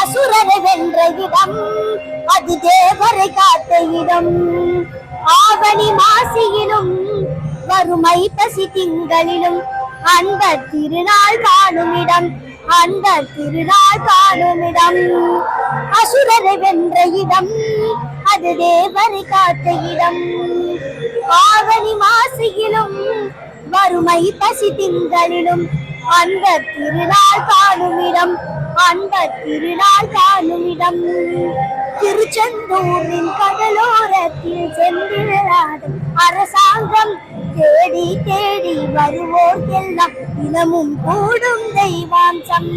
அசுரரை வென்ற இடம் அது தேவரை காத்த இடம். ஆவணி மாசியிலும் வறுமை பசி திங்களிலும் அந்த திருநாள் காணும் இடம், அந்த திருநாள் காணும் இடம். அசுரரை வென்ற இடம் அது தேவரை காத்த இடம். ஆவணி மாசியிலும் வறுமை பசி திங்களிலும் அந்த திருநாள் காணும் இடம், அந்த திருநாள் காணும் இடம். திருச்செந்தூரின் கடலோரத்தில் சென்றிராடும் அரசாங்கம் தேடி தேடி வருவோர்க்கெல்லாம் தினமும் கூடும் தெய்வாம்சம்.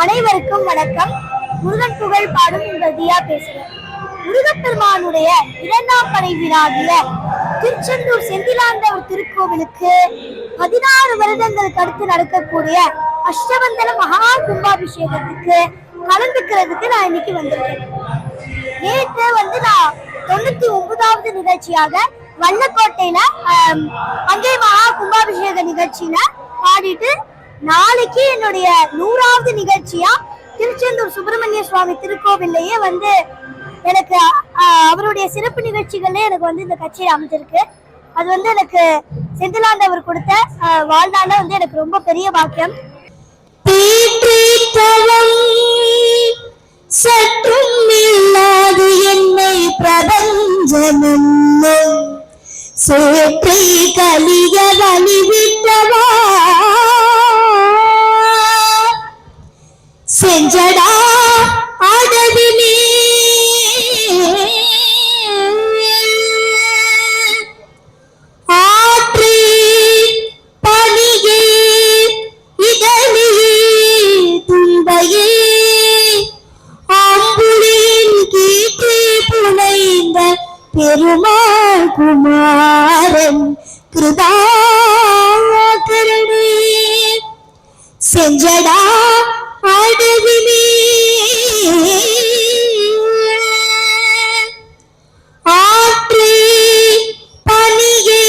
அனைவருக்கும் வணக்கம். முருகன் புகழ் பாடும் உங்கள் தியா பேசுகிறேன். முருகப்பெருமானுடைய 2ஆம் படை விழாவில திருச்செந்தூர் செந்திலாண்டவர் திருக்கோவிலுக்கு 16 வருடங்களுக்கு அடுத்து நடக்கக்கூடிய அஷ்டபந்தன மகா கும்பாபிஷேகத்துக்கு கலந்துக்கிறதுக்கு நான் இன்னைக்கு வந்திருக்கேன். நேற்று நான் 99வது நிகழ்ச்சியாக வல்லக்கோட்டையில அங்கே மகா கும்பாபிஷேக நிகழ்ச்சியில பாடிட்டு, நாளைக்கு என்னுடைய 100வது நிகழ்ச்சியா திருச்செந்தூர் சுப்பிரமணிய சுவாமி திருக்கோவிலேயே எனக்கு அவருடைய சிறப்பு நிகழ்ச்சிகள்ல எனக்கு இந்த கச்சேரி அமைஞ்சிருக்கு. அது எனக்கு செந்திலாண்டவர் கொடுத்த வாழ்நாள எனக்கு ரொம்ப பெரிய பாக்கியம். சற்றும் இல்லாது என்னை பிரபஞ்சமும் சேற்றி கலிய வழிவிட்டவா செஞ்சடா அடவினே ஆற்றி பணியே இதழியே துன்பையே அம்புலின் கீற்றி புனைந்த பெருமாள் குமாரன் கிருபாகரனே செஞ்சடா அடவினே ஆற்றி பணியே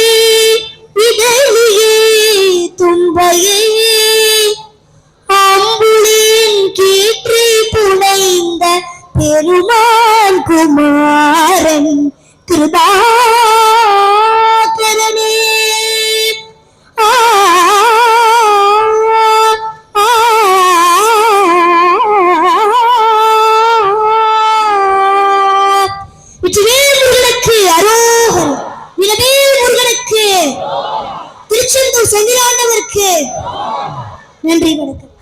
இதழியே துன்பையே அம்புலின் கீற்றி புனைந்த பெருமாள் குமாரன் கிருபா